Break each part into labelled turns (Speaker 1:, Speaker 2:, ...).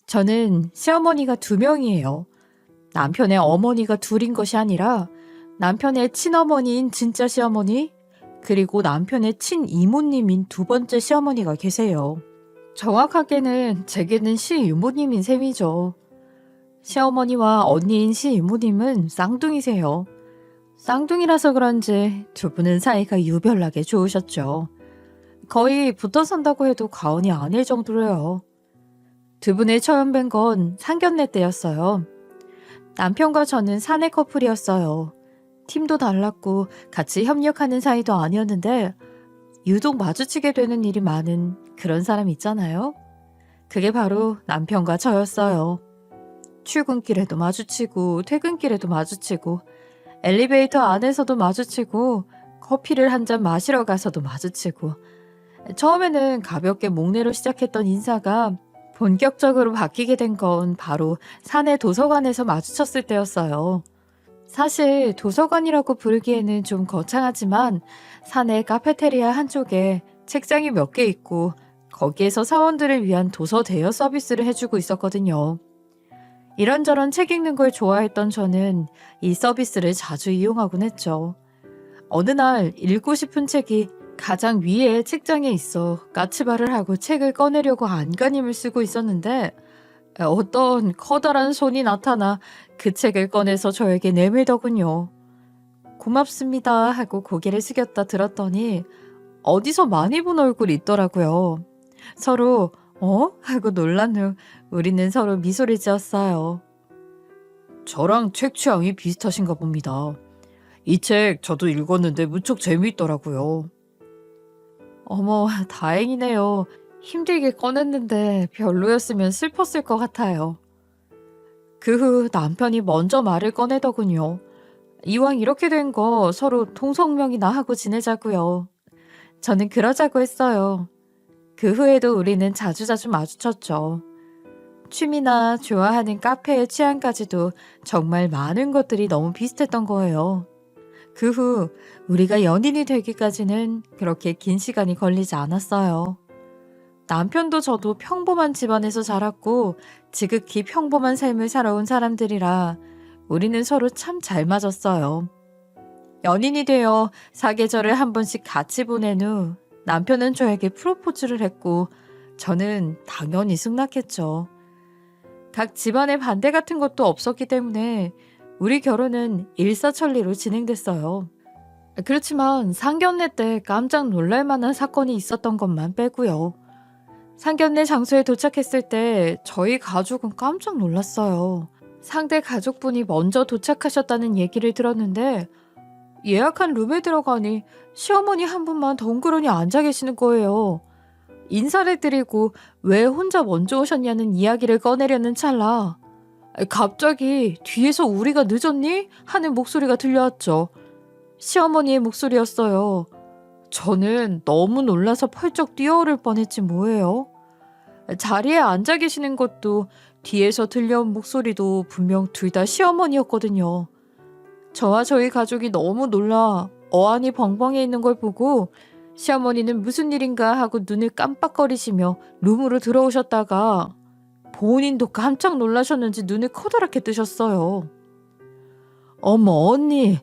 Speaker 1: 저는 시어머니가 두 명이에요. 남편의 어머니가 둘인 것이 아니라 남편의 친어머니인 진짜 시어머니, 그리고 남편의 친이모님인 두 번째 시어머니가 계세요. 정확하게는 제게는 시이모님인 셈이죠. 시어머니와 언니인 시이모님은 쌍둥이세요. 쌍둥이라서 그런지 두 분은 사이가 유별나게 좋으셨죠. 거의 붙어 산다고 해도 과언이 아닐 정도로요. 두 분을 처음 뵌 건 상견례 때였어요. 남편과 저는 사내 커플이었어요. 팀도 달랐고 같이 협력하는 사이도 아니었는데 유독 마주치게 되는 일이 많은 그런 사람 있잖아요. 그게 바로 남편과 저였어요. 출근길에도 마주치고 퇴근길에도 마주치고 엘리베이터 안에서도 마주치고 커피를 한 잔 마시러 가서도 마주치고 처음에는 가볍게 목례로 시작했던 인사가 본격적으로 바뀌게 된 건 바로 사내 도서관에서 마주쳤을 때였어요. 사실 도서관이라고 부르기에는 좀 거창하지만 사내 카페테리아 한쪽에 책장이 몇 개 있고 거기에서 사원들을 위한 도서 대여 서비스를 해주고 있었거든요. 이런저런 책 읽는 걸 좋아했던 저는 이 서비스를 자주 이용하곤 했죠. 어느 날 읽고 싶은 책이 가장 위에 책장에 있어 까치발을 하고 책을 꺼내려고 안간힘을 쓰고 있었는데 어떤 커다란 손이 나타나 그 책을 꺼내서 저에게 내밀더군요. 고맙습니다 하고 고개를 숙였다 들었더니 어디서 많이 본 얼굴이 있더라고요. 서로 하고 놀란 후 우리는 서로 미소를 지었어요. 저랑 책 취향이 비슷하신가 봅니다. 이 책 저도 읽었는데 무척 재미있더라고요. 어머, 다행이네요. 힘들게 꺼냈는데 별로였으면 슬펐을 것 같아요. 그 후 남편이 먼저 말을 꺼내더군요. 이왕 이렇게 된 거 서로 통성명이나 하고 지내자고요. 저는 그러자고 했어요. 그 후에도 우리는 자주자주 마주쳤죠. 취미나 좋아하는 카페의 취향까지도 정말 많은 것들이 너무 비슷했던 거예요. 그 후 우리가 연인이 되기까지는 그렇게 긴 시간이 걸리지 않았어요. 남편도 저도 평범한 집안에서 자랐고 지극히 평범한 삶을 살아온 사람들이라 우리는 서로 참 잘 맞았어요. 연인이 되어 사계절을 한 번씩 같이 보낸 후 남편은 저에게 프로포즈를 했고 저는 당연히 승낙했죠. 각 집안의 반대 같은 것도 없었기 때문에 우리 결혼은 일사천리로 진행됐어요. 그렇지만 상견례 때 깜짝 놀랄 만한 사건이 있었던 것만 빼고요. 상견례 장소에 도착했을 때 저희 가족은 깜짝 놀랐어요. 상대 가족분이 먼저 도착하셨다는 얘기를 들었는데 예약한 룸에 들어가니 시어머니 한 분만 덩그러니 앉아 계시는 거예요. 인사를 드리고 왜 혼자 먼저 오셨냐는 이야기를 꺼내려는 찰나 갑자기 뒤에서 우리가 늦었니? 하는 목소리가 들려왔죠. 시어머니의 목소리였어요. 저는 너무 놀라서 펄쩍 뛰어오를 뻔했지 뭐예요. 자리에 앉아 계시는 것도 뒤에서 들려온 목소리도 분명 둘 다 시어머니였거든요. 저와 저희 가족이 너무 놀라 어안이 벙벙해 있는 걸 보고 시어머니는 무슨 일인가 하고 눈을 깜빡거리시며 룸으로 들어오셨다가 본인도 깜짝 놀라셨는지 눈을 커다랗게 뜨셨어요. 어머 언니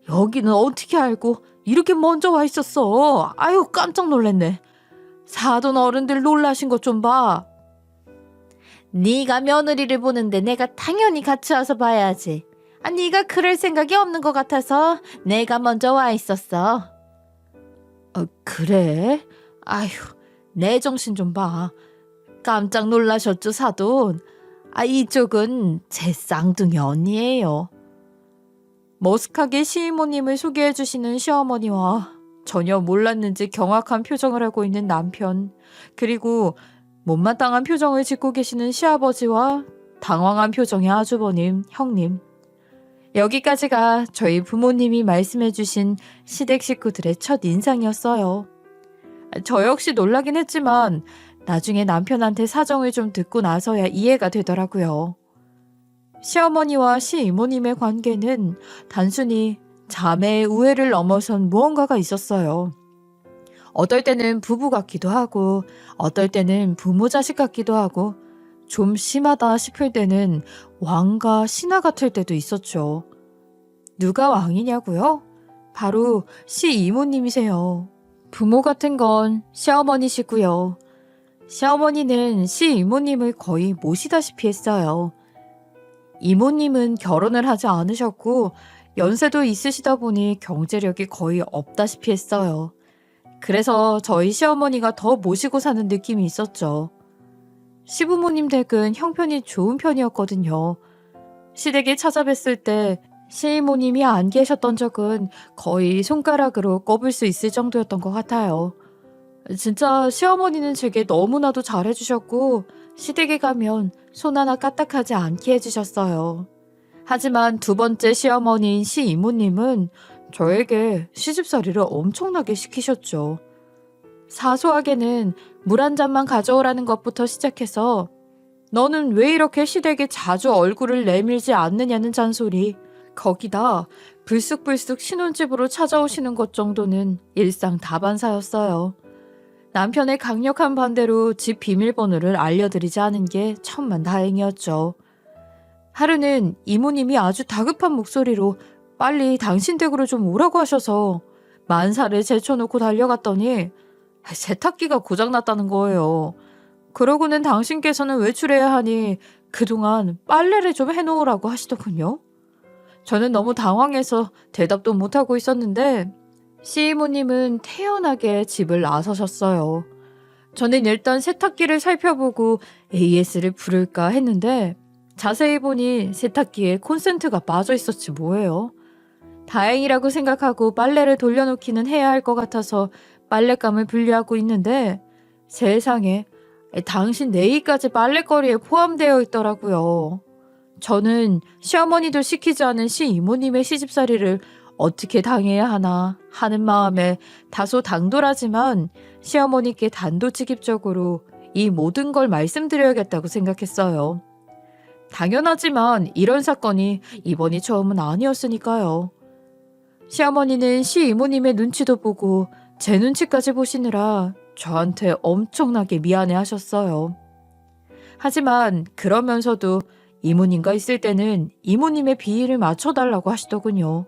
Speaker 1: 여기는 어떻게 알고 이렇게 먼저 와 있었어. 아유 깜짝 놀랐네. 사돈 어른들 놀라신 것 좀 봐. 네가 며느리를 보는데 내가 당연히 같이 와서 봐야지. 네가 그럴 생각이 없는 것 같아서 내가 먼저 와 있었어. 그래? 아휴 내 정신 좀 봐. 깜짝 놀라셨죠 사돈. 이쪽은 제 쌍둥이 언니예요. 머쓱하게 시이모님을 소개해 주시는 시어머니와 전혀 몰랐는지 경악한 표정을 하고 있는 남편, 그리고 못마땅한 표정을 짓고 계시는 시아버지와 당황한 표정의 아주버님, 형님. 여기까지가 저희 부모님이 말씀해 주신 시댁 식구들의 첫 인상이었어요. 저 역시 놀라긴 했지만 나중에 남편한테 사정을 좀 듣고 나서야 이해가 되더라고요. 시어머니와 시이모님의 관계는 단순히 자매의 우애를 넘어선 무언가가 있었어요. 어떨 때는 부부 같기도 하고 어떨 때는 부모 자식 같기도 하고 좀 심하다 싶을 때는 왕과 신하 같을 때도 있었죠. 누가 왕이냐고요? 바로 시이모님이세요. 부모 같은 건 시어머니시고요. 시어머니는 시이모님을 거의 모시다시피 했어요. 이모님은 결혼을 하지 않으셨고 연세도 있으시다 보니 경제력이 거의 없다시피 했어요. 그래서 저희 시어머니가 더 모시고 사는 느낌이 있었죠. 시부모님 댁은 형편이 좋은 편이었거든요. 시댁에 찾아뵀을 때 시이모님이 안 계셨던 적은 거의 손가락으로 꼽을 수 있을 정도였던 것 같아요. 진짜 시어머니는 제게 너무나도 잘해주셨고 시댁에 가면 손 하나 까딱하지 않게 해주셨어요. 하지만 두 번째 시어머니인 시이모님은 저에게 시집살이를 엄청나게 시키셨죠. 사소하게는 물 한 잔만 가져오라는 것부터 시작해서 너는 왜 이렇게 시댁에 자주 얼굴을 내밀지 않느냐는 잔소리, 거기다 불쑥불쑥 신혼집으로 찾아오시는 것 정도는 일상 다반사였어요. 남편의 강력한 반대로 집 비밀번호를 알려드리지 않은 게 천만 다행이었죠. 하루는 이모님이 아주 다급한 목소리로 빨리 당신 댁으로 좀 오라고 하셔서 만사를 제쳐놓고 달려갔더니 세탁기가 고장났다는 거예요. 그러고는 당신께서는 외출해야 하니 그동안 빨래를 좀 해놓으라고 하시더군요. 저는 너무 당황해서 대답도 못하고 있었는데 시이모님은 태연하게 집을 나서셨어요. 저는 일단 세탁기를 살펴보고 AS를 부를까 했는데 자세히 보니 세탁기에 콘센트가 빠져 있었지 뭐예요. 다행이라고 생각하고 빨래를 돌려놓기는 해야 할 것 같아서 빨랫감을 분리하고 있는데 세상에 당신 내의까지 빨래거리에 포함되어 있더라고요. 저는 시어머니도 시키지 않은 시이모님의 시집살이를 어떻게 당해야 하나 하는 마음에 다소 당돌하지만 시어머니께 단도직입적으로 이 모든 걸 말씀드려야겠다고 생각했어요. 당연하지만 이런 사건이 이번이 처음은 아니었으니까요. 시어머니는 시이모님의 눈치도 보고 제 눈치까지 보시느라 저한테 엄청나게 미안해 하셨어요. 하지만 그러면서도 이모님과 있을 때는 이모님의 비위를 맞춰달라고 하시더군요.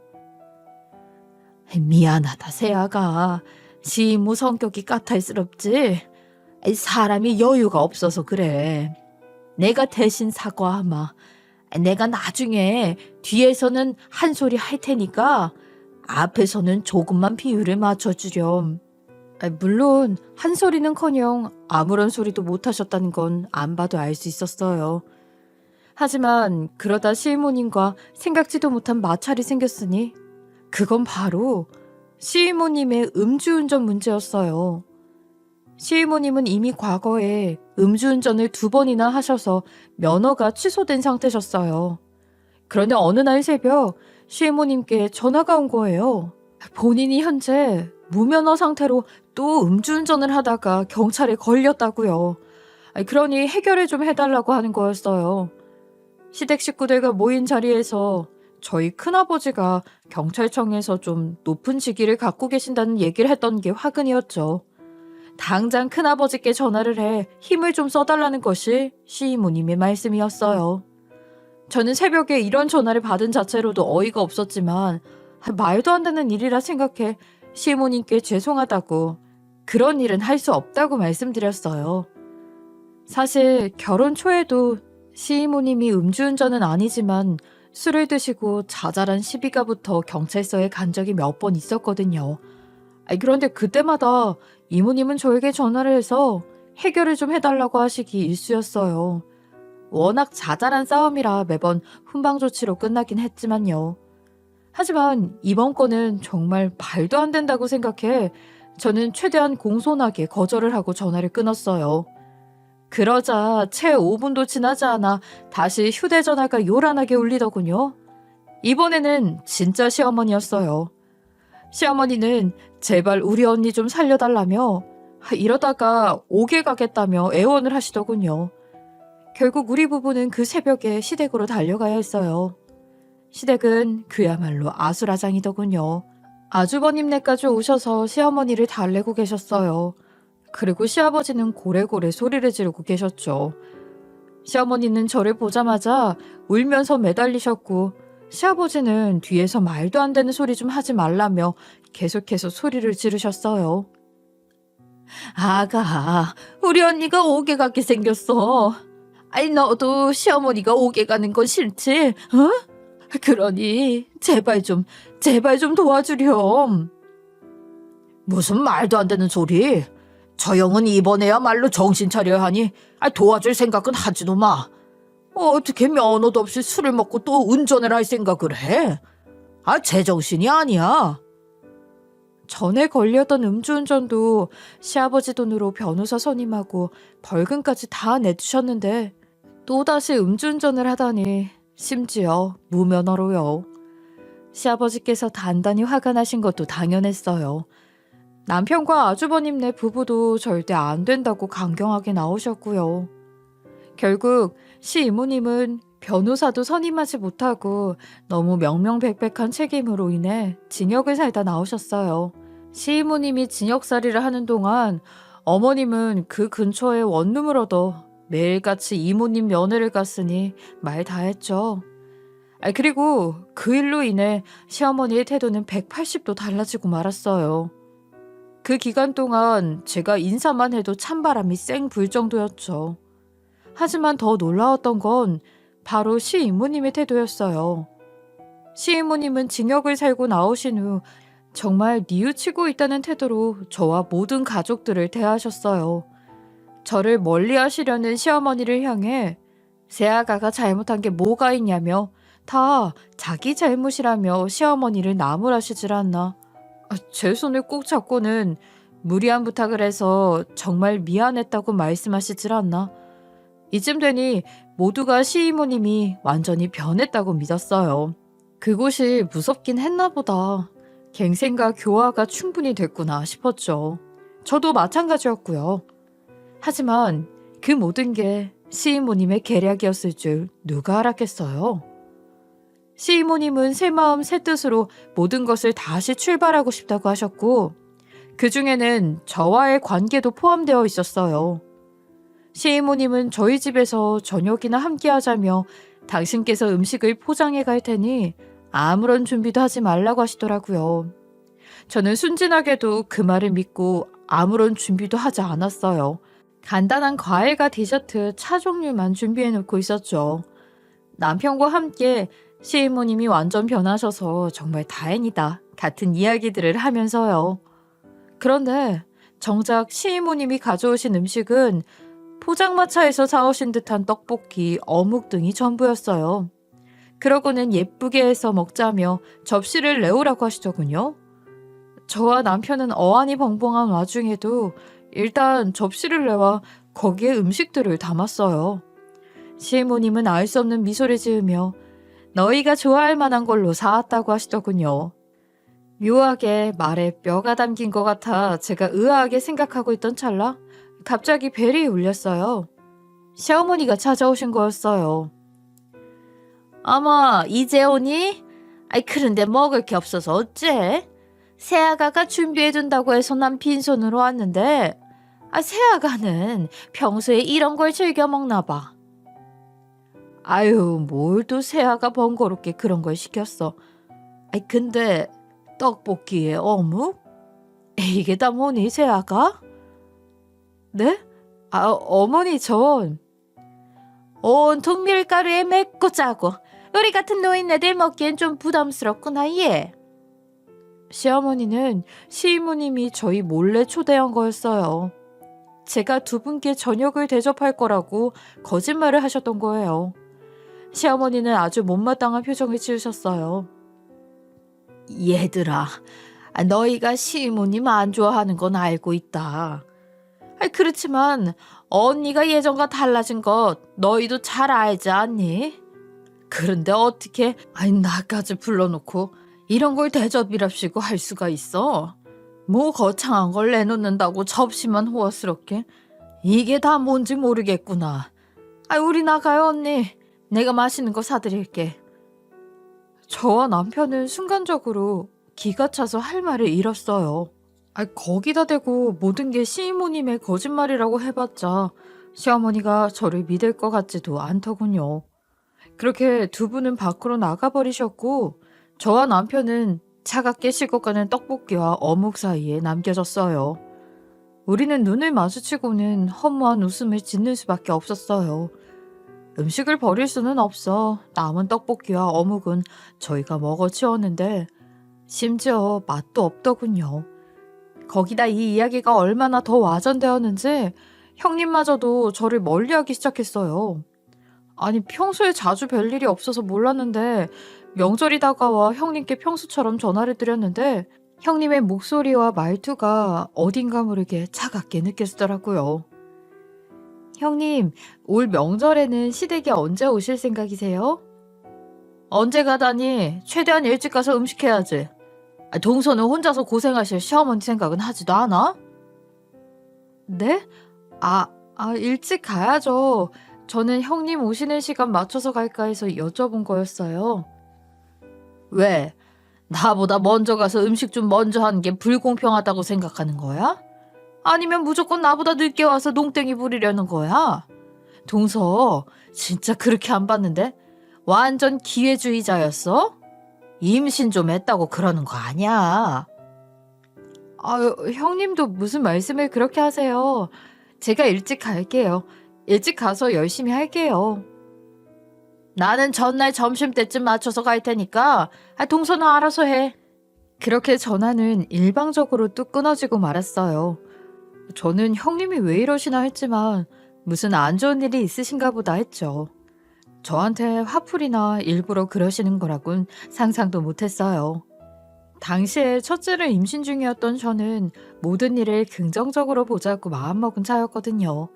Speaker 1: 미안하다 세아가. 시이모 성격이 까탈스럽지? 사람이 여유가 없어서 그래. 내가 대신 사과하마. 내가 나중에 뒤에서는 한 소리 할 테니까 앞에서는 조금만 비율을 맞춰주렴. 물론 한 소리는커녕 아무런 소리도 못하셨다는 건 안 봐도 알 수 있었어요. 하지만 그러다 시이모님과 생각지도 못한 마찰이 생겼으니 그건 바로 시이모님의 음주운전 문제였어요. 시이모님은 이미 과거에 음주운전을 2번이나 하셔서 면허가 취소된 상태셨어요. 그런데 어느 날 새벽 시이모님께 전화가 온 거예요. 본인이 현재 무면허 상태로 또 음주운전을 하다가 경찰에 걸렸다고요. 그러니 해결을 좀 해달라고 하는 거였어요. 시댁 식구들과 모인 자리에서 저희 큰아버지가 경찰청에서 좀 높은 직위를 갖고 계신다는 얘기를 했던 게 화근이었죠. 당장 큰아버지께 전화를 해 힘을 좀 써달라는 것이 시이모님의 말씀이었어요. 저는 새벽에 이런 전화를 받은 자체로도 어이가 없었지만 말도 안 되는 일이라 생각해 시이모님께 죄송하다고 그런 일은 할 수 없다고 말씀드렸어요. 사실 결혼 초에도 시이모님이 음주운전은 아니지만 술을 드시고 자잘한 시비가 붙어 경찰서에 간 적이 몇 번 있었거든요. 그런데 그때마다 이모님은 저에게 전화를 해서 해결을 좀 해달라고 하시기 일쑤였어요. 워낙 자잘한 싸움이라 매번 훈방조치로 끝나긴 했지만요. 하지만 이번 건은 정말 말도 안 된다고 생각해 저는 최대한 공손하게 거절을 하고 전화를 끊었어요. 그러자 채 5분도 지나지 않아 다시 휴대전화가 요란하게 울리더군요. 이번에는 진짜 시어머니였어요. 시어머니는 제발 우리 언니 좀 살려달라며 이러다가 옥에 가겠다며 애원을 하시더군요. 결국 우리 부부는 그 새벽에 시댁으로 달려가야 했어요. 시댁은 그야말로 아수라장이더군요. 아주버님네까지 오셔서 시어머니를 달래고 계셨어요. 그리고 시아버지는 고래고래 소리를 지르고 계셨죠. 시어머니는 저를 보자마자 울면서 매달리셨고 시아버지는 뒤에서 말도 안 되는 소리 좀 하지 말라며 계속해서 소리를 지르셨어요. 아가, 우리 언니가 오게 같게 생겼어. 아이, 너도 시어머니가 오게 가는 건 싫지? 어? 그러니 제발 좀 도와주렴. 무슨 말도 안 되는 소리. 저 형은 이번에야말로 정신 차려야 하니 도와줄 생각은 하지도 마. 어떻게 면허도 없이 술을 먹고 또 운전을 할 생각을 해? 제정신이 아니야. 전에 걸렸던 음주운전도 시아버지 돈으로 변호사 선임하고 벌금까지 다 내주셨는데 또다시 음주운전을 하다니 심지어 무면허로요. 시아버지께서 단단히 화가 나신 것도 당연했어요. 남편과 아주버님네 부부도 절대 안 된다고 강경하게 나오셨고요. 결국 시이모님은 변호사도 선임하지 못하고 너무 명명백백한 책임으로 인해 징역을 살다 나오셨어요. 시이모님이 징역살이를 하는 동안 어머님은 그 근처에 원룸을 얻어 매일같이 이모님 면회를 갔으니 말 다 했죠. 그리고 그 일로 인해 시어머니의 태도는 180도 달라지고 말았어요. 그 기간 동안 제가 인사만 해도 찬바람이 쌩 불 정도였죠. 하지만 더 놀라웠던 건 바로 시이모님의 태도였어요. 시이모님은 징역을 살고 나오신 후 정말 뉘우치고 있다는 태도로 저와 모든 가족들을 대하셨어요. 저를 멀리하시려는 시어머니를 향해 새아가가 잘못한 게 뭐가 있냐며 다 자기 잘못이라며 시어머니를 나무라시질 않나. 제 손을 꼭 잡고는 무리한 부탁을 해서 정말 미안했다고 말씀하시질 않나. 이쯤 되니 모두가 시이모님이 완전히 변했다고 믿었어요. 그곳이 무섭긴 했나 보다. 갱생과 교화가 충분히 됐구나 싶었죠. 저도 마찬가지였고요. 하지만 그 모든 게 시이모님의 계략이었을 줄 누가 알았겠어요. 시이모님은 새 마음 새 뜻으로 모든 것을 다시 출발하고 싶다고 하셨고 그 중에는 저와의 관계도 포함되어 있었어요. 시이모님은 저희 집에서 저녁이나 함께 하자며 당신께서 음식을 포장해 갈 테니 아무런 준비도 하지 말라고 하시더라고요. 저는 순진하게도 그 말을 믿고 아무런 준비도 하지 않았어요. 간단한 과일과 디저트, 차 종류만 준비해 놓고 있었죠. 남편과 함께 시이모님이 완전 변하셔서 정말 다행이다 같은 이야기들을 하면서요. 그런데 정작 시이모님이 가져오신 음식은 포장마차에서 사오신 듯한 떡볶이, 어묵 등이 전부였어요. 그러고는 예쁘게 해서 먹자며 접시를 내오라고 하시더군요. 저와 남편은 어안이 벙벙한 와중에도 일단 접시를 내와 거기에 음식들을 담았어요. 시이모님은 알 수 없는 미소를 지으며 너희가 좋아할 만한 걸로 사왔다고 하시더군요. 묘하게 말에 뼈가 담긴 것 같아 제가 의아하게 생각하고 있던 찰나 갑자기 벨이 울렸어요. 시어머니가 찾아오신 거였어요. 어머, 이제 오니? 그런데 먹을 게 없어서 어째? 새아가가 준비해둔다고 해서 난 빈손으로 왔는데 새아가는 평소에 이런 걸 즐겨 먹나 봐. 아유, 뭘 또 새아가 번거롭게 그런 걸 시켰어. 근데 떡볶이에 어묵? 이게 다 뭐니, 새아가? 네? 어머니 전 온통 밀가루에 맵고 짜고 우리 같은 노인네들 먹기엔 좀 부담스럽구나 얘. 시어머니는 시이모님이 저희 몰래 초대한 거였어요. 제가 두 분께 저녁을 대접할 거라고 거짓말을 하셨던 거예요. 시어머니는 아주 못마땅한 표정을 지으셨어요. 얘들아, 너희가 시이모님 안 좋아하는 건 알고 있다. 그렇지만 언니가 예전과 달라진 것 너희도 잘 알지 않니? 그런데 어떻게 나까지 불러놓고 이런 걸 대접이랍시고 할 수가 있어? 뭐 거창한 걸 내놓는다고 접시만 호화스럽게? 이게 다 뭔지 모르겠구나. 우리 나가요 언니. 내가 맛있는 거 사드릴게. 저와 남편은 순간적으로 기가 차서 할 말을 잃었어요. 거기다 대고 모든 게 시이모님의 거짓말이라고 해봤자 시어머니가 저를 믿을 것 같지도 않더군요. 그렇게 두 분은 밖으로 나가버리셨고 저와 남편은 차갑게 식어가는 떡볶이와 어묵 사이에 남겨졌어요. 우리는 눈을 마주치고는 허무한 웃음을 짓는 수밖에 없었어요. 음식을 버릴 수는 없어 남은 떡볶이와 어묵은 저희가 먹어치웠는데 심지어 맛도 없더군요. 거기다 이 이야기가 얼마나 더 와전되었는지 형님마저도 저를 멀리하기 시작했어요. 아니 평소에 자주 뵐 일이 없어서 몰랐는데 명절이 다가와 형님께 평소처럼 전화를 드렸는데 형님의 목소리와 말투가 어딘가 모르게 차갑게 느껴지더라고요. 형님, 올 명절에는 시댁에 언제 오실 생각이세요? 언제 가다니? 최대한 일찍 가서 음식해야지. 동서는 혼자서 고생하실 시어머니 생각은 하지도 않아? 네? 일찍 가야죠. 저는 형님 오시는 시간 맞춰서 갈까 해서 여쭤본 거였어요. 왜? 나보다 먼저 가서 음식 좀 먼저 하는 게 불공평하다고 생각하는 거야? 아니면 무조건 나보다 늦게 와서 농땡이 부리려는 거야? 동서, 진짜 그렇게 안 봤는데? 완전 기회주의자였어? 임신 좀 했다고 그러는 거 아니야. 형님도 무슨 말씀을 그렇게 하세요. 제가 일찍 갈게요. 일찍 가서 열심히 할게요. 나는 전날 점심때쯤 맞춰서 갈 테니까 동서는 알아서 해. 그렇게 전화는 일방적으로 뚝 끊어지고 말았어요. 저는 형님이 왜 이러시나 했지만 무슨 안 좋은 일이 있으신가 보다 했죠. 저한테 화풀이나 일부러 그러시는 거라곤 상상도 못했어요. 당시에 첫째를 임신 중이었던 저는 모든 일을 긍정적으로 보자고 마음먹은 차였거든요.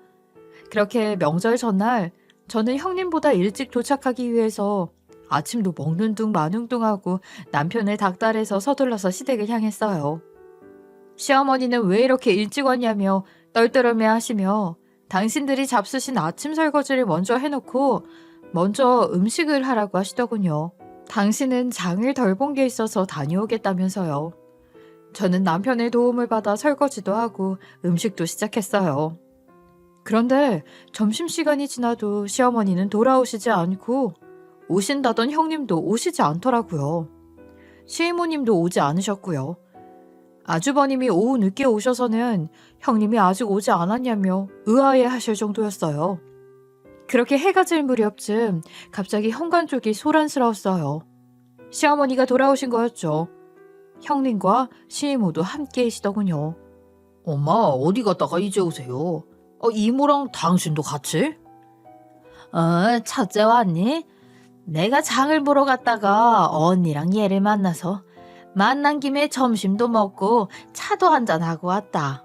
Speaker 1: 그렇게 명절 전날 저는 형님보다 일찍 도착하기 위해서 아침도 먹는 둥 마는 둥하고 남편을 닥달해서 서둘러서 시댁을 향했어요. 시어머니는 왜 이렇게 일찍 왔냐며 떨떠름해 하시며 당신들이 잡수신 아침 설거지를 먼저 해놓고 먼저 음식을 하라고 하시더군요. 당신은 장을 덜 본 게 있어서 다녀오겠다면서요. 저는 남편의 도움을 받아 설거지도 하고 음식도 시작했어요. 그런데 점심시간이 지나도 시어머니는 돌아오시지 않고 오신다던 형님도 오시지 않더라고요. 시이모님도 오지 않으셨고요. 아주버님이 오후 늦게 오셔서는 형님이 아직 오지 않았냐며 의아해하실 정도였어요. 그렇게 해가 질 무렵쯤 갑자기 현관 쪽이 소란스러웠어요. 시어머니가 돌아오신 거였죠. 형님과 시이모도 함께 계시더군요. 엄마 어디 갔다가 이제 오세요? 이모랑 당신도 같이? 첫째 왔니? 내가 장을 보러 갔다가 언니랑 얘를 만나서 만난 김에 점심도 먹고 차도 한잔하고 왔다.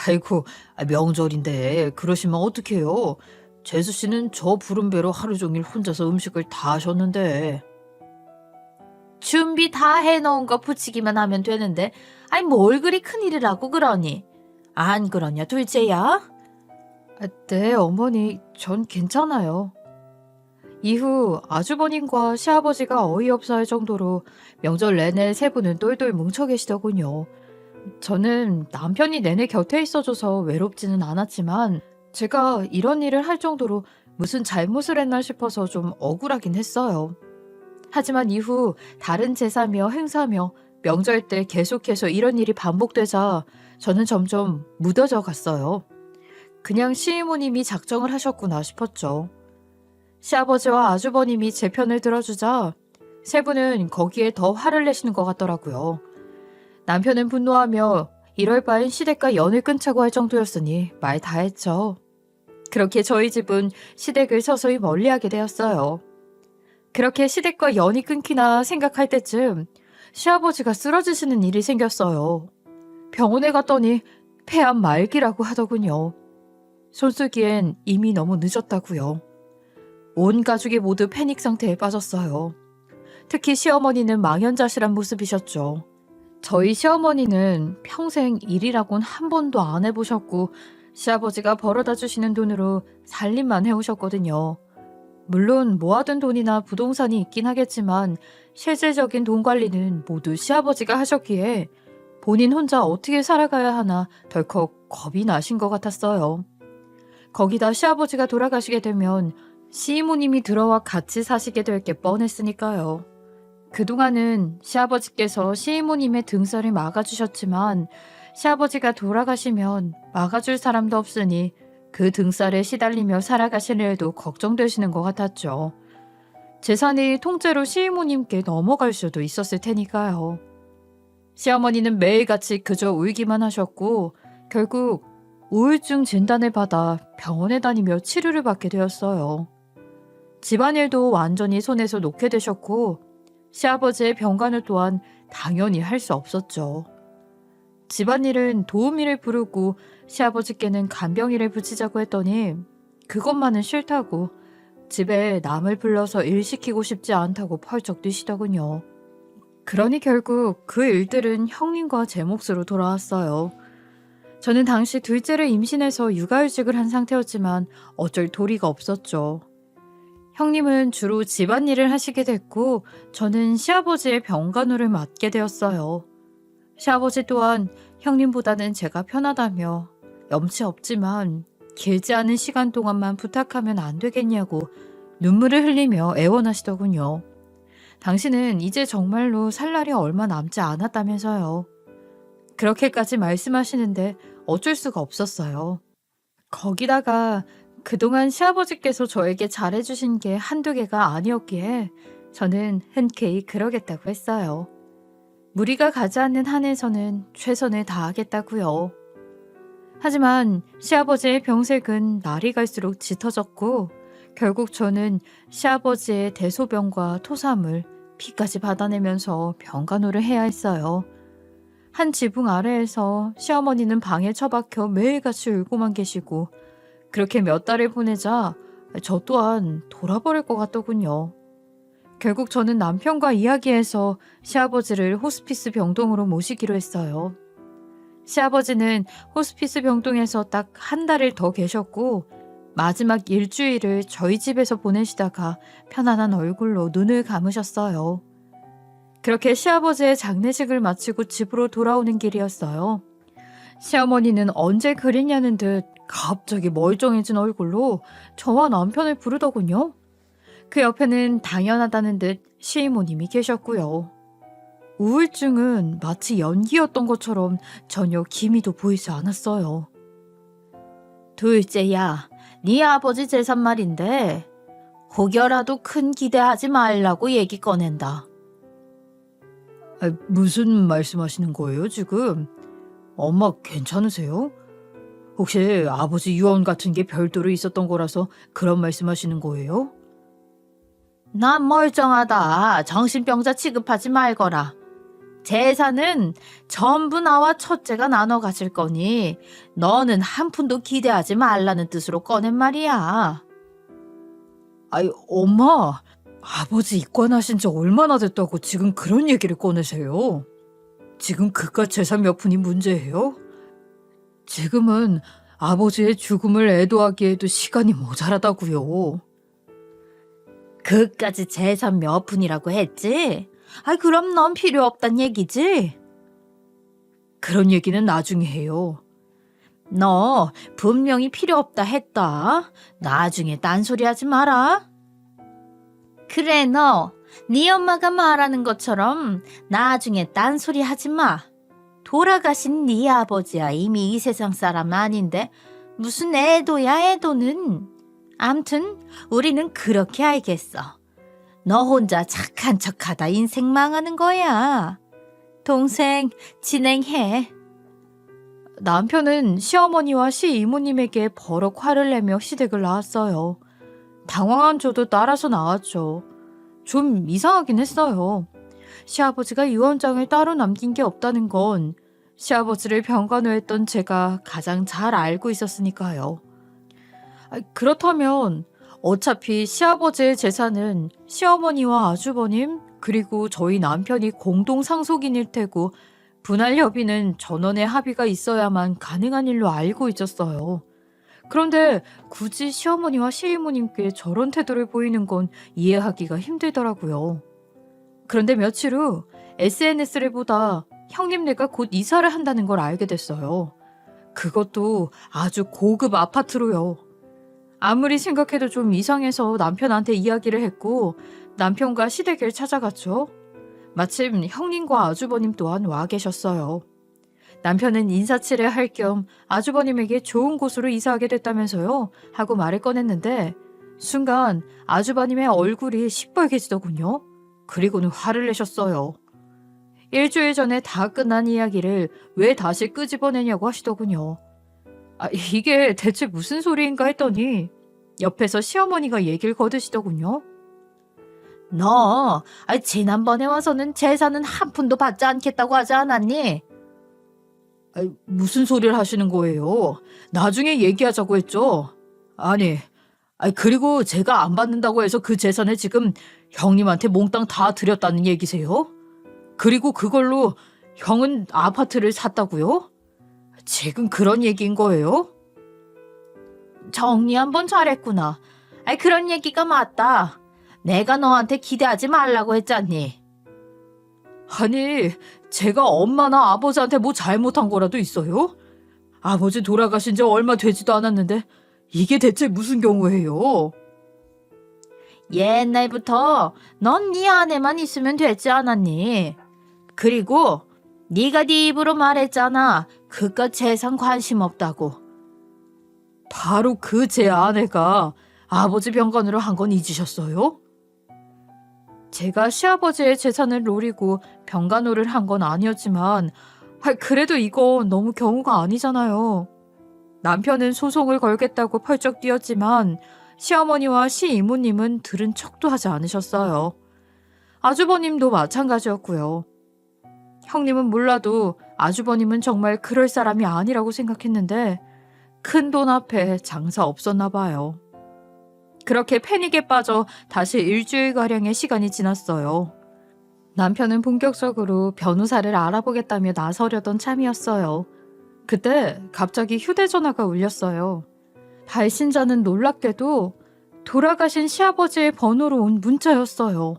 Speaker 1: 아이고, 명절인데 그러시면 어떡해요? 재수 씨는 저 부른 배로 하루 종일 혼자서 음식을 다 하셨는데. 준비 다 해놓은 거 붙이기만 하면 되는데 뭘 그리 큰일이라고 그러니? 안 그러냐 둘째야? 네 어머니 전 괜찮아요. 이후 아주버님과 시아버지가 어이없어 할 정도로 명절 내내 세 분은 똘똘 뭉쳐 계시더군요. 저는 남편이 내내 곁에 있어줘서 외롭지는 않았지만 제가 이런 일을 할 정도로 무슨 잘못을 했나 싶어서 좀 억울하긴 했어요. 하지만 이후 다른 제사며 행사며 명절 때 계속해서 이런 일이 반복되자 저는 점점 무뎌져 갔어요. 그냥 시이모님이 작정을 하셨구나 싶었죠. 시아버지와 아주버님이 제 편을 들어주자 세 분은 거기에 더 화를 내시는 것 같더라고요. 남편은 분노하며 이럴 바엔 시댁과 연을 끊자고 할 정도였으니 말 다 했죠. 그렇게 저희 집은 시댁을 서서히 멀리하게 되었어요. 그렇게 시댁과 연이 끊기나 생각할 때쯤 시아버지가 쓰러지시는 일이 생겼어요. 병원에 갔더니 폐암 말기라고 하더군요. 손쓰기엔 이미 너무 늦었다고요. 온 가족이 모두 패닉 상태에 빠졌어요. 특히 시어머니는 망연자실한 모습이셨죠. 저희 시어머니는 평생 일이라곤 한 번도 안 해보셨고 시아버지가 벌어다 주시는 돈으로 살림만 해오셨거든요. 물론 모아둔 돈이나 부동산이 있긴 하겠지만 실질적인 돈 관리는 모두 시아버지가 하셨기에 본인 혼자 어떻게 살아가야 하나 덜컥 겁이 나신 것 같았어요. 거기다 시아버지가 돌아가시게 되면 시이모님이 들어와 같이 사시게 될 게 뻔했으니까요. 그동안은 시아버지께서 시이모님의 등살을 막아주셨지만 시아버지가 돌아가시면 막아줄 사람도 없으니 그 등살에 시달리며 살아가실 일도 걱정되시는 것 같았죠. 재산이 통째로 시이모님께 넘어갈 수도 있었을 테니까요. 시어머니는 매일같이 그저 울기만 하셨고 결국 우울증 진단을 받아 병원에 다니며 치료를 받게 되었어요. 집안일도 완전히 손에서 놓게 되셨고 시아버지의 병간호 또한 당연히 할 수 없었죠. 집안일은 도우미를 부르고 시아버지께는 간병인을 붙이자고 했더니 그것만은 싫다고 집에 남을 불러서 일 시키고 싶지 않다고 펄쩍 뛰시더군요. 그러니 결국 그 일들은 형님과 제 몫으로 돌아왔어요. 저는 당시 둘째를 임신해서 육아휴직을 한 상태였지만 어쩔 도리가 없었죠. 형님은 주로 집안일을 하시게 됐고 저는 시아버지의 병간호를 맡게 되었어요. 시아버지 또한 형님보다는 제가 편하다며 염치 없지만 길지 않은 시간 동안만 부탁하면 안 되겠냐고 눈물을 흘리며 애원하시더군요. 당신은 이제 정말로 살 날이 얼마 남지 않았다면서요. 그렇게까지 말씀하시는데 어쩔 수가 없었어요. 거기다가 그동안 시아버지께서 저에게 잘해주신 게 한두 개가 아니었기에 저는 흔쾌히 그러겠다고 했어요. 무리가 가지 않는 한에서는 최선을 다하겠다고요. 하지만 시아버지의 병색은 날이 갈수록 짙어졌고 결국 저는 시아버지의 대소변과 토사물, 피까지 받아내면서 병간호를 해야 했어요. 한 지붕 아래에서 시어머니는 방에 처박혀 매일같이 울고만 계시고 그렇게 몇 달을 보내자 저 또한 돌아버릴 것 같더군요. 결국 저는 남편과 이야기해서 시아버지를 호스피스 병동으로 모시기로 했어요. 시아버지는 호스피스 병동에서 딱 한 달을 더 계셨고 마지막 일주일을 저희 집에서 보내시다가 편안한 얼굴로 눈을 감으셨어요. 그렇게 시아버지의 장례식을 마치고 집으로 돌아오는 길이었어요. 시어머니는 언제 그랬냐는 듯 갑자기 멀쩡해진 얼굴로 저와 남편을 부르더군요. 그 옆에는 당연하다는 듯 시이모님이 계셨고요. 우울증은 마치 연기였던 것처럼 전혀 기미도 보이지 않았어요. 둘째야, 네 아버지 재산 말인데 혹여라도 큰 기대하지 말라고 얘기 꺼낸다. 무슨 말씀하시는 거예요 지금? 엄마 괜찮으세요? 혹시 아버지 유언 같은 게 별도로 있었던 거라서 그런 말씀하시는 거예요? 난 멀쩡하다. 정신병자 취급하지 말거라. 재산은 전부 나와 첫째가 나눠 가질 거니 너는 한 푼도 기대하지 말라는 뜻으로 꺼낸 말이야. 아이, 엄마, 아버지 입관하신 지 얼마나 됐다고 지금 그런 얘기를 꺼내세요? 지금 그깟 재산 몇 푼이 문제예요? 지금은 아버지의 죽음을 애도하기에도 시간이 모자라다고요. 그까지 재산 몇 푼이라고 했지? 그럼 넌 필요 없단 얘기지? 그런 얘기는 나중에 해요. 너 분명히 필요 없다 했다. 나중에 딴소리 하지 마라. 그래, 네 엄마가 말하는 것처럼 나중에 딴소리 하지 마. 돌아가신 네 아버지야 이미 이 세상 사람 아닌데 무슨 애도야 애도는. 암튼 우리는 그렇게 알겠어. 너 혼자 착한 척하다 인생 망하는 거야. 동생 진행해. 남편은 시어머니와 시이모님에게 버럭 화를 내며 시댁을 나왔어요. 당황한 저도 따라서 나왔죠. 좀 이상하긴 했어요. 시아버지가 유언장을 따로 남긴 게 없다는 건 시아버지를 병간호했던 제가 가장 잘 알고 있었으니까요. 그렇다면 어차피 시아버지의 재산은 시어머니와 아주버님 그리고 저희 남편이 공동 상속인일 테고 분할 협의는 전원의 합의가 있어야만 가능한 일로 알고 있었어요. 그런데 굳이 시어머니와 시이모님께 저런 태도를 보이는 건 이해하기가 힘들더라고요. 그런데 며칠 후 SNS를 보다 형님네가 곧 이사를 한다는 걸 알게 됐어요. 그것도 아주 고급 아파트로요. 아무리 생각해도 좀 이상해서 남편한테 이야기를 했고 남편과 시댁을 찾아갔죠. 마침 형님과 아주버님 또한 와 계셨어요. 남편은 인사치레 할 겸 아주버님에게 좋은 곳으로 이사하게 됐다면서요 하고 말을 꺼냈는데 순간 아주버님의 얼굴이 시뻘개지더군요. 그리고는 화를 내셨어요. 일주일 전에 다 끝난 이야기를 왜 다시 끄집어내냐고 하시더군요. 이게 대체 무슨 소리인가 했더니 옆에서 시어머니가 얘기를 거두시더군요. 너 지난번에 와서는 재산은 한 푼도 받지 않겠다고 하지 않았니? 무슨 소리를 하시는 거예요? 나중에 얘기하자고 했죠. 그리고 제가 안 받는다고 해서 그 재산을 지금 형님한테 몽땅 다 드렸다는 얘기세요? 그리고 그걸로 형은 아파트를 샀다고요? 지금 그런 얘기인 거예요? 정리 한번 잘했구나. 그런 얘기가 맞다. 내가 너한테 기대하지 말라고 했잖니. 아니, 제가 엄마나 아버지한테 뭐 잘못한 거라도 있어요? 아버지 돌아가신 지 얼마 되지도 않았는데 이게 대체 무슨 경우예요? 옛날부터 넌 네 아내만 있으면 되지 않았니? 그리고 네가 네 입으로 말했잖아. 그깟 재산 관심 없다고. 바로 그 제 아내가 아버지 병간으로 한 건 잊으셨어요? 제가 시아버지의 재산을 노리고 병간호를 한 건 아니었지만 그래도 이거 너무 경우가 아니잖아요. 남편은 소송을 걸겠다고 펄쩍 뛰었지만 시어머니와 시이모님은 들은 척도 하지 않으셨어요. 아주버님도 마찬가지였고요. 형님은 몰라도 아주버님은 정말 그럴 사람이 아니라고 생각했는데 큰 돈 앞에 장사 없었나 봐요. 그렇게 패닉에 빠져 다시 일주일가량의 시간이 지났어요. 남편은 본격적으로 변호사를 알아보겠다며 나서려던 참이었어요. 그때 갑자기 휴대전화가 울렸어요. 발신자는 놀랍게도 돌아가신 시아버지의 번호로 온 문자였어요.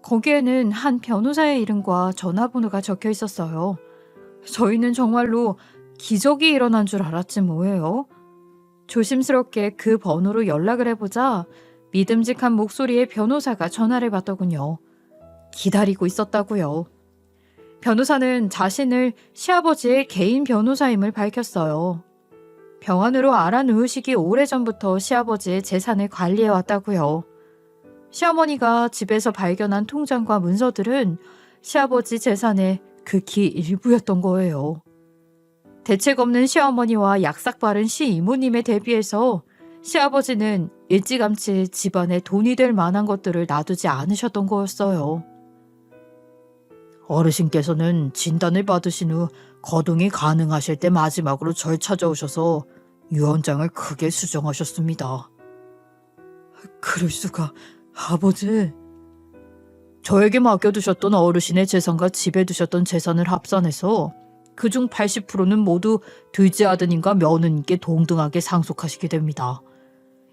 Speaker 1: 거기에는 한 변호사의 이름과 전화번호가 적혀 있었어요. 저희는 정말로 기적이 일어난 줄 알았지 뭐예요. 조심스럽게 그 번호로 연락을 해보자 믿음직한 목소리의 변호사가 전화를 받더군요. 기다리고 있었다고요. 변호사는 자신을 시아버지의 개인 변호사임을 밝혔어요. 병원으로 알아누우시기 오래전부터 시아버지의 재산을 관리해왔다고요. 시어머니가 집에서 발견한 통장과 문서들은 시아버지 재산의 극히 일부였던 거예요. 대책 없는 시어머니와 약삭 빠른 시이모님에 대비해서 시아버지는 일찌감치 집안에 돈이 될 만한 것들을 놔두지 않으셨던 거였어요. 어르신께서는 진단을 받으신 후 거동이 가능하실 때 마지막으로 절 찾아오셔서 유언장을 크게 수정하셨습니다. 그럴 수가, 아버지. 저에게 맡겨두셨던 어르신의 재산과 집에 두셨던 재산을 합산해서 그중 80%는 모두 둘째 아드님과 며느님께 동등하게 상속하시게 됩니다.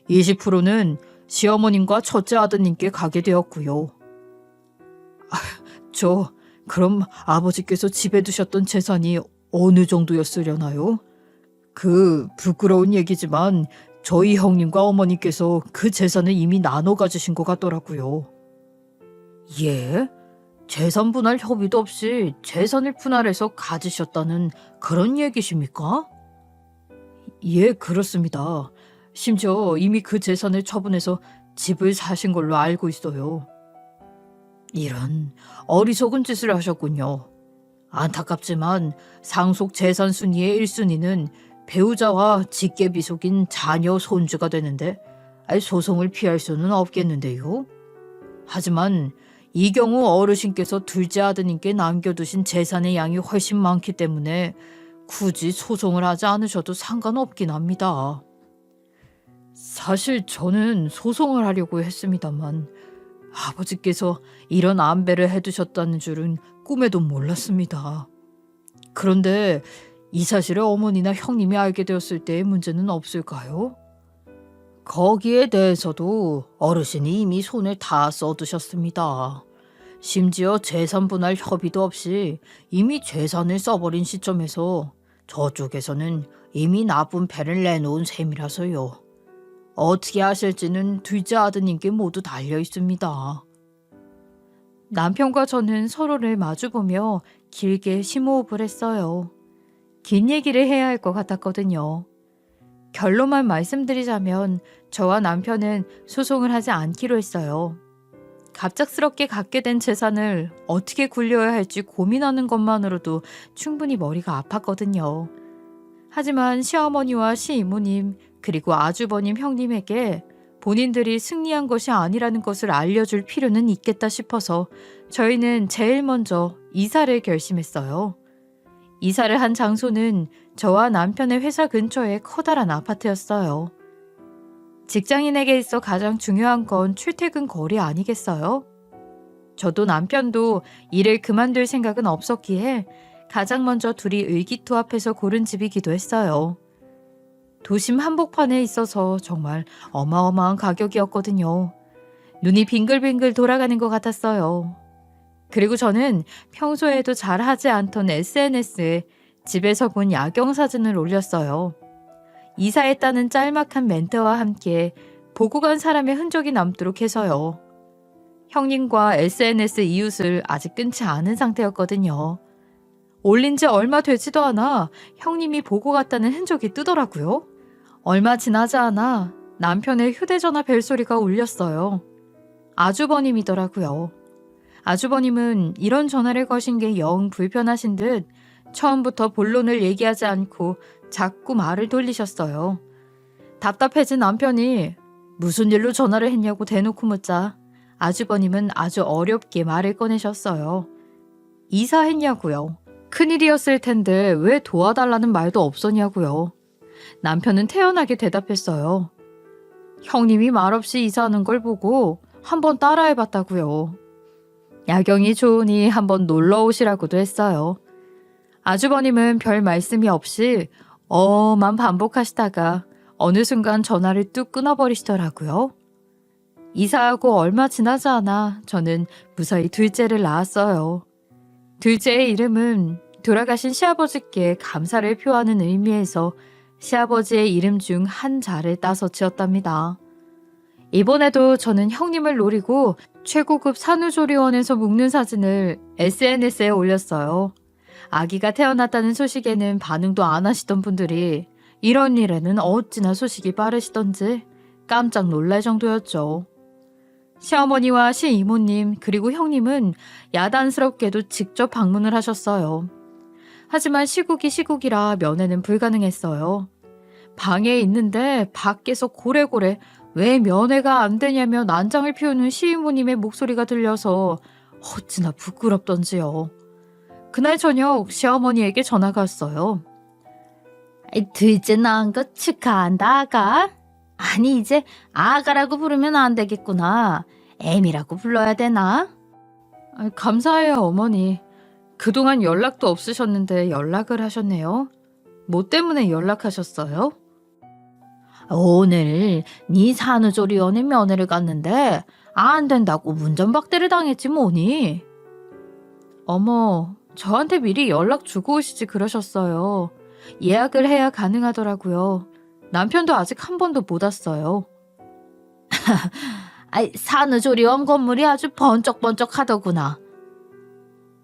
Speaker 1: 20%는 시어머님과 첫째 아드님께 가게 되었고요. 그럼 아버지께서 집에 두셨던 재산이 어느 정도였으려나요? 부끄러운 얘기지만 저희 형님과 어머니께서 그 재산을 이미 나눠 가지신 것 같더라고요. 예? 재산 분할 협의도 없이 재산을 분할해서 가지셨다는 그런 얘기십니까? 예, 그렇습니다. 심지어 이미 그 재산을 처분해서 집을 사신 걸로 알고 있어요. 이런 어리석은 짓을 하셨군요. 안타깝지만 상속 재산 순위의 1순위는 배우자와 직계비속인 자녀 손주가 되는데 소송을 피할 수는 없겠는데요. 하지만 이 경우 어르신께서 둘째 아드님께 남겨두신 재산의 양이 훨씬 많기 때문에 굳이 소송을 하지 않으셔도 상관없긴 합니다. 사실 저는 소송을 하려고 했습니다만 아버지께서 이런 안배를 해두셨다는 줄은 꿈에도 몰랐습니다. 그런데 이 사실을 어머니나 형님이 알게 되었을 때의 문제는 없을까요? 거기에 대해서도 어르신이 이미 손을 다 써두셨습니다. 심지어 재산 분할 협의도 없이 이미 재산을 써버린 시점에서 저쪽에서는 이미 나쁜 패를 내놓은 셈이라서요. 어떻게 하실지는 둘째 아드님께 모두 달려 있습니다. 남편과 저는 서로를 마주보며 길게 심호흡을 했어요. 긴 얘기를 해야 할 것 같았거든요. 결론만 말씀드리자면 저와 남편은 소송을 하지 않기로 했어요. 갑작스럽게 갖게 된 재산을 어떻게 굴려야 할지 고민하는 것만으로도 충분히 머리가 아팠거든요. 하지만 시어머니와 시이모님 그리고 아주버님 형님에게 본인들이 승리한 것이 아니라는 것을 알려줄 필요는 있겠다 싶어서 저희는 제일 먼저 이사를 결심했어요. 이사를 한 장소는 저와 남편의 회사 근처의 커다란 아파트였어요. 직장인에게 있어 가장 중요한 건 출퇴근 거리 아니겠어요? 저도 남편도 일을 그만둘 생각은 없었기에 가장 먼저 둘이 의기투합해서 고른 집이기도 했어요. 도심 한복판에 있어서 정말 어마어마한 가격이었거든요. 눈이 빙글빙글 돌아가는 것 같았어요. 그리고 저는 평소에도 잘 하지 않던 SNS에 집에서 본 야경 사진을 올렸어요. 이사했다는 짤막한 멘트와 함께 보고 간 사람의 흔적이 남도록 해서요. 형님과 SNS 이웃을 아직 끊지 않은 상태였거든요. 올린 지 얼마 되지도 않아 형님이 보고 갔다는 흔적이 뜨더라고요. 얼마 지나지 않아 남편의 휴대전화 벨소리가 울렸어요. 아주버님이더라고요. 아주버님은 이런 전화를 거신 게 영 불편하신 듯 처음부터 본론을 얘기하지 않고 자꾸 말을 돌리셨어요. 답답해진 남편이 무슨 일로 전화를 했냐고 대놓고 묻자 아주버님은 아주 어렵게 말을 꺼내셨어요. 이사했냐고요. 큰일이었을 텐데 왜 도와달라는 말도 없었냐고요. 남편은 태연하게 대답했어요. 형님이 말없이 이사하는 걸 보고 한번 따라해봤다고요. 야경이 좋으니 한번 놀러 오시라고도 했어요. 아주버님은 별 말씀이 없이 만 반복하시다가 어느 순간 전화를 뚝 끊어버리시더라고요. 이사하고 얼마 지나지 않아 저는 무사히 둘째를 낳았어요. 둘째의 이름은 돌아가신 시아버지께 감사를 표하는 의미에서 시아버지의 이름 중 한 자를 따서 지었답니다. 이번에도 저는 형님을 노리고 최고급 산후조리원에서 묶는 사진을 SNS에 올렸어요. 아기가 태어났다는 소식에는 반응도 안 하시던 분들이 이런 일에는 어찌나 소식이 빠르시던지 깜짝 놀랄 정도였죠. 시어머니와 시이모님 그리고 형님은 야단스럽게도 직접 방문을 하셨어요. 하지만 시국이 시국이라 면회는 불가능했어요. 방에 있는데 밖에서 고래고래 왜 면회가 안 되냐며 난장을 피우는 시이모님의 목소리가 들려서 어찌나 부끄럽던지요. 그날 저녁 시어머니에게 전화가 왔어요. 둘째 낳은 거 축하한다 아가. 아니 이제 아가라고 부르면 안 되겠구나. 애미라고 불러야 되나? 감사해요 어머니. 그동안 연락도 없으셨는데 연락을 하셨네요. 뭐 때문에 연락하셨어요? 오늘 네 산후조리원에 면회를 갔는데 안 된다고 운전박대를 당했지 뭐니. 어머, 저한테 미리 연락 주고 오시지 그러셨어요. 예약을 해야 가능하더라고요. 남편도 아직 한 번도 못 왔어요. 산후조리원 건물이 아주 번쩍번쩍하더구나.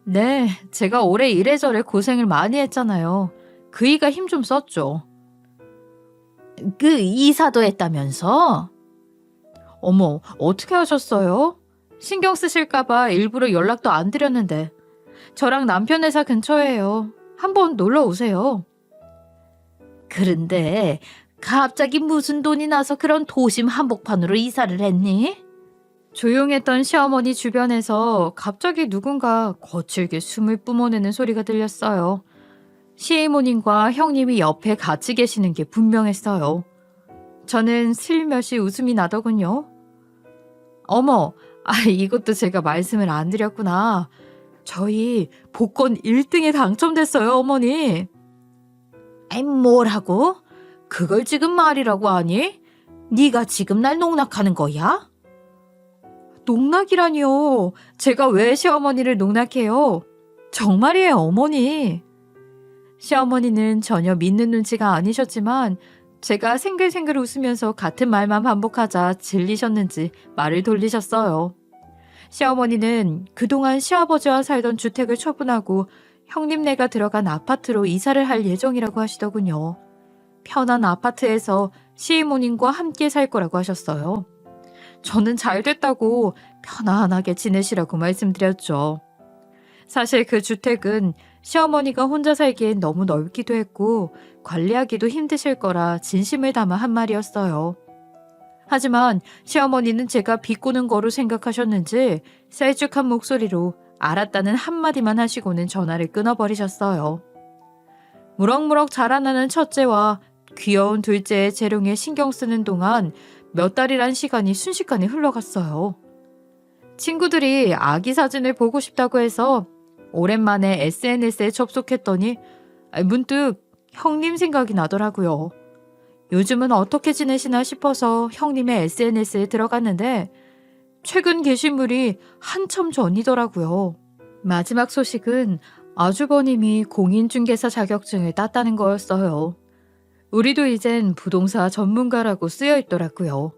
Speaker 1: 네, 제가 올해 이래저래 고생을 많이 했잖아요. 그이가 힘 좀 썼죠. 그 이사도 했다면서? 어머, 어떻게 하셨어요? 신경 쓰실까봐 일부러 연락도 안 드렸는데. 저랑 남편 회사 근처예요. 한번 놀러 오세요. 그런데 갑자기 무슨 돈이 나서 그런 도심 한복판으로 이사를 했니? 조용했던 시어머니 주변에서 갑자기 누군가 거칠게 숨을 뿜어내는 소리가 들렸어요. 시이모님과 형님이 옆에 같이 계시는 게 분명했어요. 저는 슬며시 웃음이 나더군요. 어머, 이것도 제가 말씀을 안 드렸구나. 저희 복권 1등에 당첨됐어요, 어머니. 뭐라고? 그걸 지금 말이라고 하니? 네가 지금 날 농락하는 거야? 농락이라니요. 제가 왜 시어머니를 농락해요? 정말이에요, 어머니. 시어머니는 전혀 믿는 눈치가 아니셨지만 제가 생글생글 웃으면서 같은 말만 반복하자 질리셨는지 말을 돌리셨어요. 시어머니는 그동안 시아버지와 살던 주택을 처분하고 형님네가 들어간 아파트로 이사를 할 예정이라고 하시더군요. 편한 아파트에서 시이모님과 함께 살 거라고 하셨어요. 저는 잘 됐다고 편안하게 지내시라고 말씀드렸죠. 사실 그 주택은 시어머니가 혼자 살기엔 너무 넓기도 했고 관리하기도 힘드실 거라 진심을 담아 한 말이었어요. 하지만 시어머니는 제가 비꼬는 거로 생각하셨는지 셀쭉한 목소리로 알았다는 한마디만 하시고는 전화를 끊어버리셨어요. 무럭무럭 자라나는 첫째와 귀여운 둘째의 재롱에 신경 쓰는 동안 몇 달이란 시간이 순식간에 흘러갔어요. 친구들이 아기 사진을 보고 싶다고 해서 오랜만에 SNS에 접속했더니 문득 형님 생각이 나더라고요. 요즘은 어떻게 지내시나 싶어서 형님의 SNS에 들어갔는데 최근 게시물이 한참 전이더라고요. 마지막 소식은 아주버님이 공인중개사 자격증을 땄다는 거였어요. 우리도 이젠 부동산 전문가라고 쓰여 있더라고요.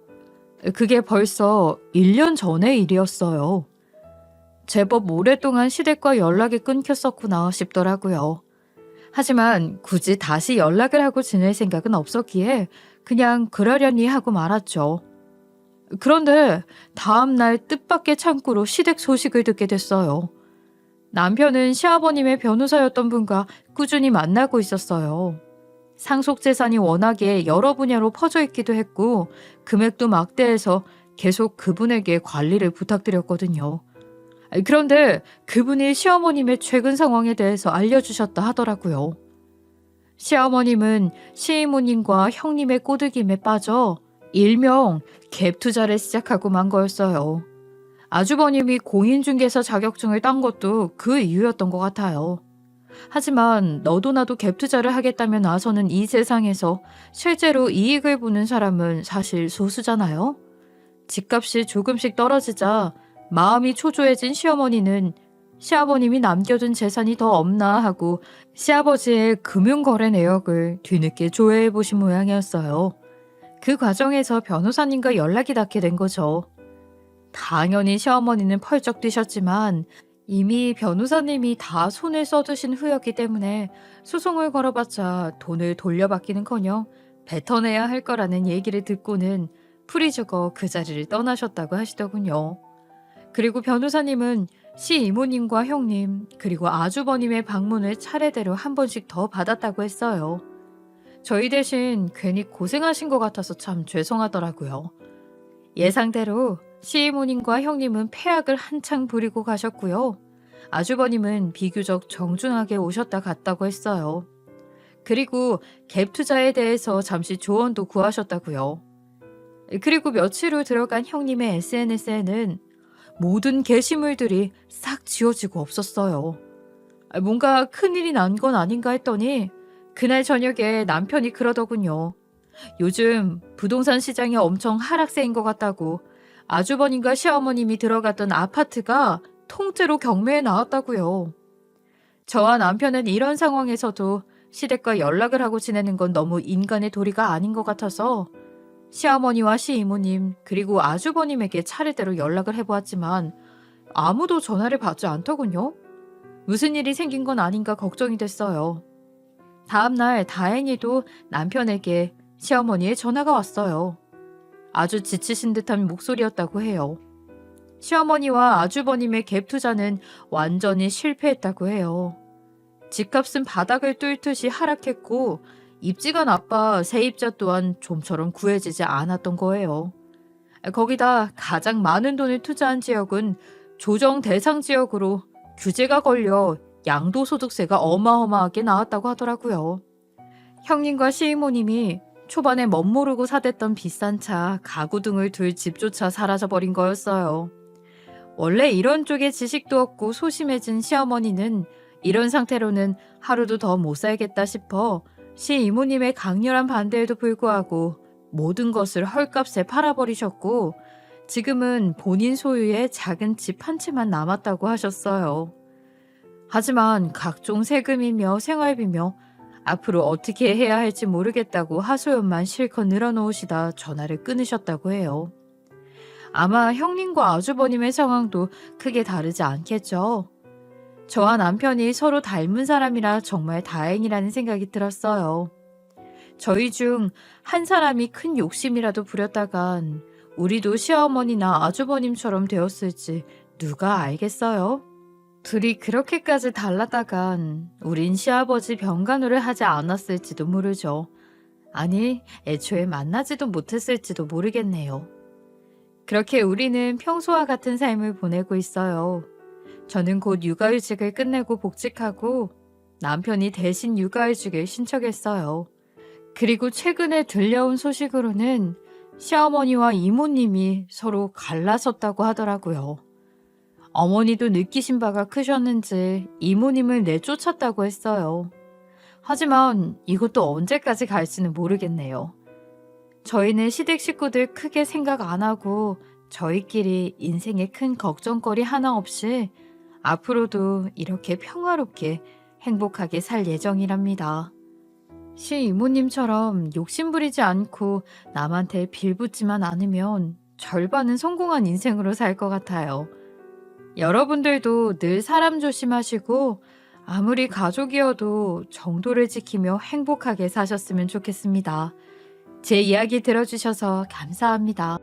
Speaker 1: 그게 벌써 1년 전의 일이었어요. 제법 오랫동안 시댁과 연락이 끊겼었구나 싶더라고요. 하지만 굳이 다시 연락을 하고 지낼 생각은 없었기에 그냥 그러려니 하고 말았죠. 그런데 다음날 뜻밖의 창구로 시댁 소식을 듣게 됐어요. 남편은 시아버님의 변호사였던 분과 꾸준히 만나고 있었어요. 상속 재산이 워낙에 여러 분야로 퍼져 있기도 했고 금액도 막대해서 계속 그분에게 관리를 부탁드렸거든요. 그런데 그분이 시어머님의 최근 상황에 대해서 알려주셨다 하더라고요. 시어머님은 시이모님과 형님의 꼬드김에 빠져 일명 갭 투자를 시작하고 만 거였어요. 아주버님이 공인중개사 자격증을 딴 것도 그 이유였던 것 같아요. 하지만 너도 나도 갭 투자를 하겠다며 나서는 이 세상에서 실제로 이익을 보는 사람은 사실 소수잖아요. 집값이 조금씩 떨어지자 마음이 초조해진 시어머니는 시아버님이 남겨둔 재산이 더 없나 하고 시아버지의 금융거래 내역을 뒤늦게 조회해 보신 모양이었어요. 그 과정에서 변호사님과 연락이 닿게 된 거죠. 당연히 시어머니는 펄쩍 뛰셨지만 이미 변호사님이 다 손을 써두신 후였기 때문에 소송을 걸어봤자 돈을 돌려받기는커녕 뱉어내야 할 거라는 얘기를 듣고는 풀이 죽어 그 자리를 떠나셨다고 하시더군요. 그리고 변호사님은 시이모님과 형님 그리고 아주버님의 방문을 차례대로 한 번씩 더 받았다고 했어요. 저희 대신 괜히 고생하신 것 같아서 참 죄송하더라고요. 예상대로 시이모님과 형님은 폐악을 한창 부리고 가셨고요. 아주버님은 비교적 정중하게 오셨다 갔다고 했어요. 그리고 갭 투자에 대해서 잠시 조언도 구하셨다고요. 그리고 며칠 후 들어간 형님의 SNS에는 모든 게시물들이 싹 지워지고 없었어요. 뭔가 큰일이 난 건 아닌가 했더니 그날 저녁에 남편이 그러더군요. 요즘 부동산 시장이 엄청 하락세인 것 같다고 아주버님과 시어머님이 들어갔던 아파트가 통째로 경매에 나왔다고요. 저와 남편은 이런 상황에서도 시댁과 연락을 하고 지내는 건 너무 인간의 도리가 아닌 것 같아서 시어머니와 시이모님 그리고 아주버님에게 차례대로 연락을 해보았지만 아무도 전화를 받지 않더군요. 무슨 일이 생긴 건 아닌가 걱정이 됐어요. 다음날 다행히도 남편에게 시어머니의 전화가 왔어요. 아주 지치신 듯한 목소리였다고 해요. 시어머니와 아주버님의 갭 투자는 완전히 실패했다고 해요. 집값은 바닥을 뚫듯이 하락했고 입지가 나빠 세입자 또한 좀처럼 구해지지 않았던 거예요. 거기다 가장 많은 돈을 투자한 지역은 조정 대상 지역으로 규제가 걸려 양도소득세가 어마어마하게 나왔다고 하더라고요. 형님과 시이모님이 초반에 멋모르고 사댔던 비싼 차, 가구 등을 둘 집조차 사라져버린 거였어요. 원래 이런 쪽에 지식도 없고 소심해진 시어머니는 이런 상태로는 하루도 더 못 살겠다 싶어 시이모님의 강렬한 반대에도 불구하고 모든 것을 헐값에 팔아버리셨고 지금은 본인 소유의 작은 집 한 채만 남았다고 하셨어요. 하지만 각종 세금이며 생활비며 앞으로 어떻게 해야 할지 모르겠다고 하소연만 실컷 늘어놓으시다 전화를 끊으셨다고 해요. 아마 형님과 아주버님의 상황도 크게 다르지 않겠죠. 저와 남편이 서로 닮은 사람이라 정말 다행이라는 생각이 들었어요. 저희 중 한 사람이 큰 욕심이라도 부렸다간 우리도 시어머니나 아주버님처럼 되었을지 누가 알겠어요? 둘이 그렇게까지 달랐다간 우린 시아버지 병간호를 하지 않았을지도 모르죠. 아니, 애초에 만나지도 못했을지도 모르겠네요. 그렇게 우리는 평소와 같은 삶을 보내고 있어요. 저는 곧 육아휴직을 끝내고 복직하고 남편이 대신 육아휴직을 신청했어요. 그리고 최근에 들려온 소식으로는 시어머니와 이모님이 서로 갈라섰다고 하더라고요. 어머니도 느끼신 바가 크셨는지 이모님을 내쫓았다고 했어요. 하지만 이것도 언제까지 갈지는 모르겠네요. 저희는 시댁 식구들 크게 생각 안 하고 저희끼리 인생에 큰 걱정거리 하나 없이 앞으로도 이렇게 평화롭게 행복하게 살 예정이랍니다. 시이모님처럼 욕심부리지 않고 남한테 빌붙지만 않으면 절반은 성공한 인생으로 살 것 같아요. 여러분들도 늘 사람 조심하시고 아무리 가족이어도 정도를 지키며 행복하게 사셨으면 좋겠습니다. 제 이야기 들어주셔서 감사합니다.